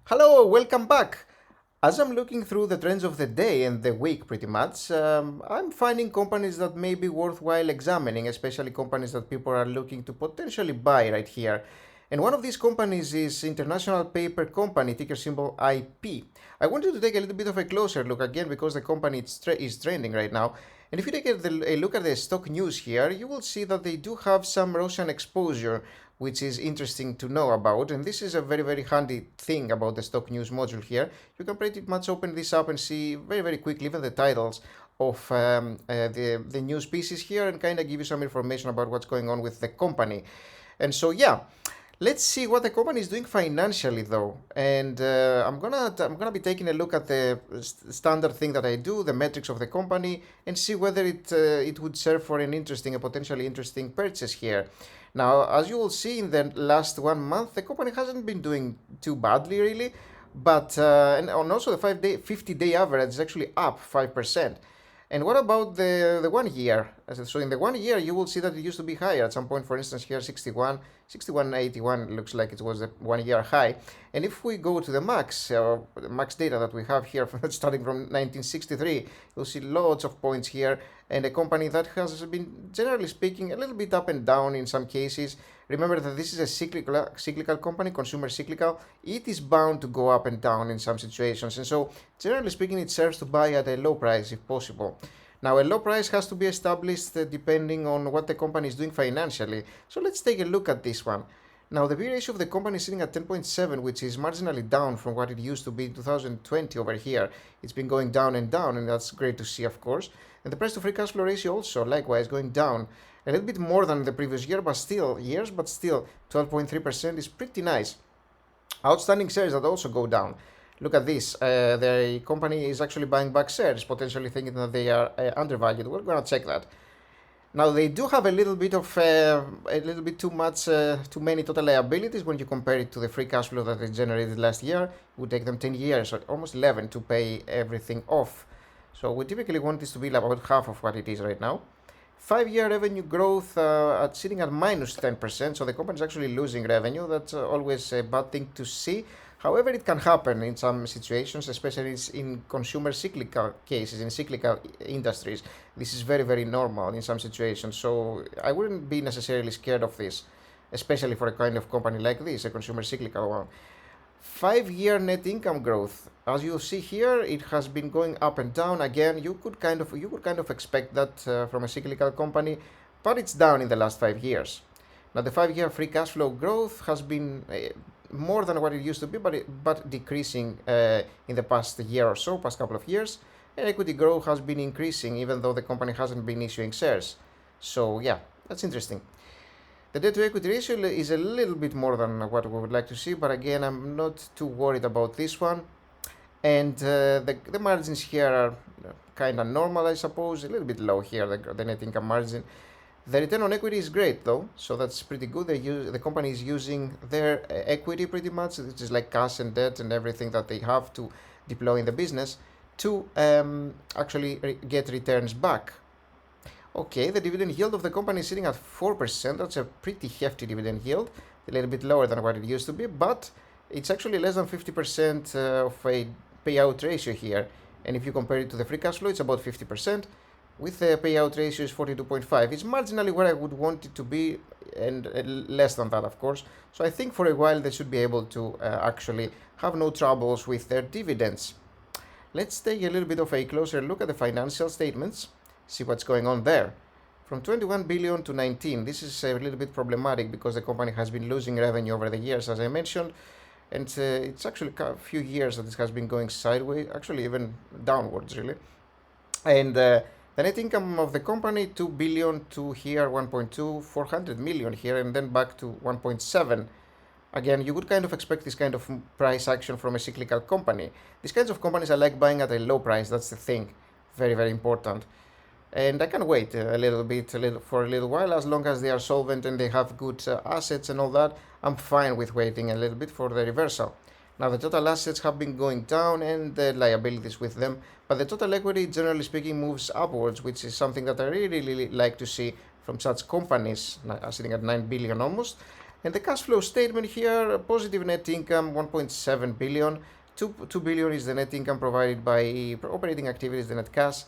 Hello, welcome back. As I'm looking through the trends of the day and the week pretty much, I'm finding companies that may be worthwhile examining, especially companies that people are looking to potentially buy right here. And one of these companies is International Paper Company, ticker symbol IP. I wanted to take a little bit of a closer look again because the company is trending right now. And if you take a look at the stock news here, you will see that they do have some Russian exposure, which is interesting to know about. And this is a very, very handy thing about the stock news module here. You can pretty much open this up and see very, very quickly even the titles of the news pieces here and kind of give you some information about what's going on with the company. And so, yeah. Let's see what the company is doing financially, though, and I'm gonna be taking a look at the standard thing that I do, the metrics of the company, and see whether it would serve for a potentially interesting purchase here. Now, as you will see in the last 1 month, the company hasn't been doing too badly, really, but and also the 50-day average is actually up 5%. And what about the 1 year? So in the 1 year, you will see that it used to be higher at some point. For instance, here 61.81 looks like it was the 1 year high. And if we go to the max data that we have here, starting from 1963, you'll see lots of points here. And a company that has been, generally speaking, a little bit up and down in some cases. Remember that this is a cyclical company, consumer cyclical. It is bound to go up and down in some situations. And so, generally speaking, it serves to buy at a low price if possible. Now, a low price has to be established depending on what the company is doing financially. So let's take a look at this one. Now, the P ratio of the company is sitting at 10.7, which is marginally down from what it used to be in 2020 over here. It's been going down, and that's great to see, of course. And the price to free cash flow ratio also, likewise, going down a little bit more than the previous years, but still 12.3% is pretty nice. Outstanding shares that also go down. Look at this. The company is actually buying back shares, potentially thinking that they are undervalued. We're going to check that. Now they do have a little bit too many total liabilities when you compare it to the free cash flow that they generated last year. It would take them 10 years, or almost 11, to pay everything off. So we typically want this to be about half of what it is right now. 5-year revenue growth sitting at minus 10%, so the company is actually losing revenue. That's always a bad thing to see. However, it can happen in some situations, especially in consumer cyclical cases, in cyclical industries. This is very, very normal in some situations, so I wouldn't be necessarily scared of this, especially for a kind of company like this, a consumer cyclical one. 5-year net income growth, as you see here, it has been going up and down. Again, you could kind of expect that from a cyclical company, but it's down in the last 5 years. Now, the 5-year free cash flow growth has been more than what it used to be, but decreasing in the past year or so, past couple of years. And equity growth has been increasing, even though the company hasn't been issuing shares. So yeah, that's interesting. The debt to equity ratio is a little bit more than what we would like to see, but again, I'm not too worried about this one. And the margins here are kind of normal, I suppose, a little bit low here, the net income margin. The return on equity is great though, so that's pretty good. The company is using their equity pretty much, which is like cash and debt and everything that they have to deploy in the business to actually get returns back. Okay, the dividend yield of the company is sitting at 4%. That's a pretty hefty dividend yield, a little bit lower than what it used to be, but it's actually less than 50% of a payout ratio here. And if you compare it to the free cash flow, it's about 50%. With the payout ratio is 42.5. It's marginally where I would want it to be, and less than that, of course. So I think for a while they should be able to actually have no troubles with their dividends. Let's take a little bit of a closer look at the financial statements, see what's going on there. From 21 billion to 19, this is a little bit problematic because the company has been losing revenue over the years, as I mentioned, and it's actually a few years that this has been going sideways, actually even downwards, really. And the net income of the company, 2 billion to here, 1.2, 400 million here, and then back to 1.7. Again, you would kind of expect this kind of price action from a cyclical company. These kinds of companies I like buying at a low price, that's the thing. Very, very important. And I can wait for a little while, as long as they are solvent and they have good assets and all that. I'm fine with waiting a little bit for the reversal. Now the total assets have been going down and the liabilities with them, but the total equity, generally speaking, moves upwards, which is something that I really, really like to see from such companies, sitting at 9 billion almost. And the cash flow statement here, positive net income 1.7 billion. 2 billion is the net income provided by operating activities, the net cash,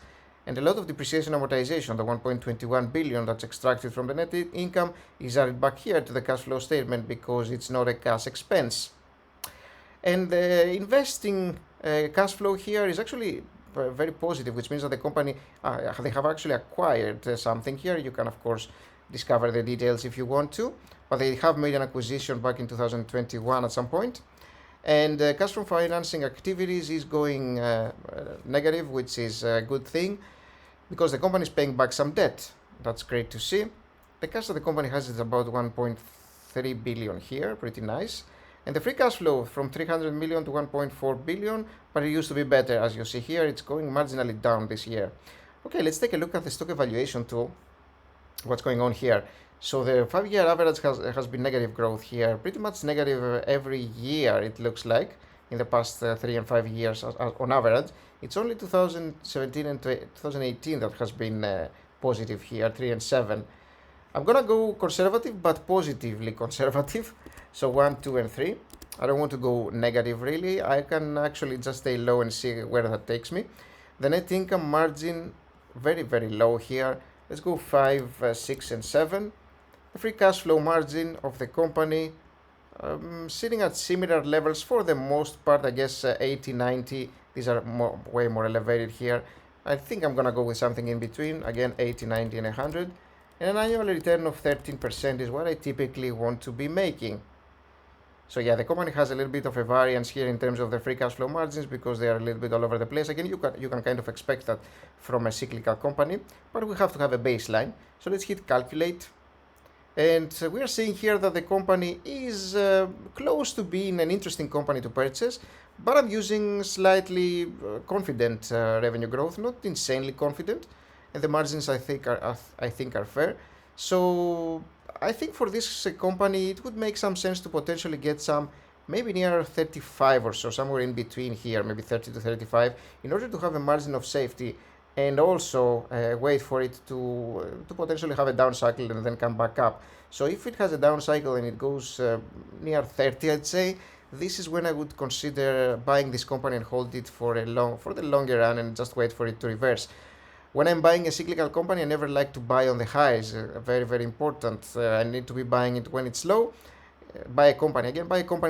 and a lot of depreciation amortization, the 1.21 billion that's extracted from the net income, is added back here to the cash flow statement because it's not a cash expense. And the investing cash flow here is actually very positive, which means that the company, they have actually acquired something here. You can, of course, discover the details if you want to, but they have made an acquisition back in 2021 at some point. And cash from financing activities is going negative, which is a good thing because the company is paying back some debt. That's great to see. The cash that the company has is about 1.3 billion here, pretty nice. And the free cash flow from 300 million to 1.4 billion, but it used to be better. As you see here, it's going marginally down this year. Okay, let's take a look at the stock evaluation tool. What's going on here? So the 5-year average has been negative growth here, pretty much negative every year it looks like in the past 3 and 5 years on average. It's only 2017 and 2018 that has been positive here, 3 and 7. I'm gonna go conservative, but positively conservative. So 1, 2, and 3. I don't want to go negative really. I can actually just stay low and see where that takes me. The net income margin, very, very low here. Let's go 5, 6, and 7. The free cash flow margin of the company sitting at similar levels for the most part, I guess 80, 90. These are way more elevated here. I think I'm gonna go with something in between, again 80, 90, and 100. And an annual return of 13% is what I typically want to be making. So yeah, the company has a little bit of a variance here in terms of the free cash flow margins because they are a little bit all over the place. Again, you can kind of expect that from a cyclical company, but we have to have a baseline. So let's hit calculate. And we are seeing here that the company is close to being an interesting company to purchase, but I'm using slightly confident revenue growth, not insanely confident, and the margins I think are fair. So I think for this company it would make some sense to potentially get some maybe near 35 or so, somewhere in between here, maybe 30 to 35, in order to have a margin of safety and also wait for it to potentially have a down cycle and then come back up. So if it has a down cycle and it goes near 30, I'd say, this is when I would consider buying this company and hold it for the longer run and just wait for it to reverse. When I'm buying a cyclical company, I never like to buy on the highs. Very, very important. I need to be buying it when it's low. Buy a company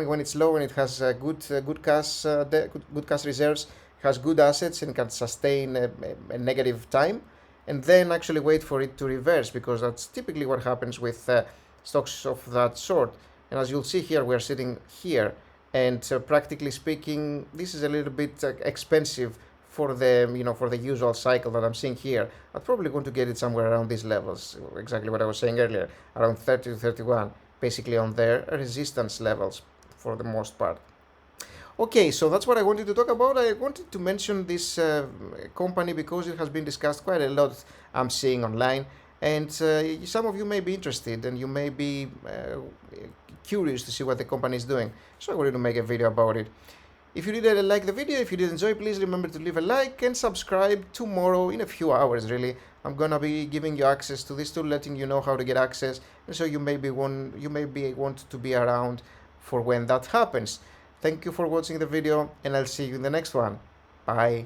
when it's low and it has good cash reserves, has good assets and can sustain a negative time, and then actually wait for it to reverse, because that's typically what happens with stocks of that sort. And as you'll see here, we're sitting here, and practically speaking, this is a little bit expensive for the usual cycle that I'm seeing here. I'm probably going to get it somewhere around these levels, exactly what I was saying earlier, around 30 to 31, basically on their resistance levels for the most part. Okay, so that's what I wanted to talk about. I wanted to mention this company because it has been discussed quite a lot, I'm seeing online, and some of you may be interested and you may be curious to see what the company is doing. So I wanted to make a video about it. If you did like the video, if you did enjoy, please remember to leave a like and subscribe. Tomorrow, in a few hours really, I'm gonna be giving you access to this tool, letting you know how to get access, and so you may want to be around for when that happens. Thank you for watching the video, and I'll see you in the next one. Bye.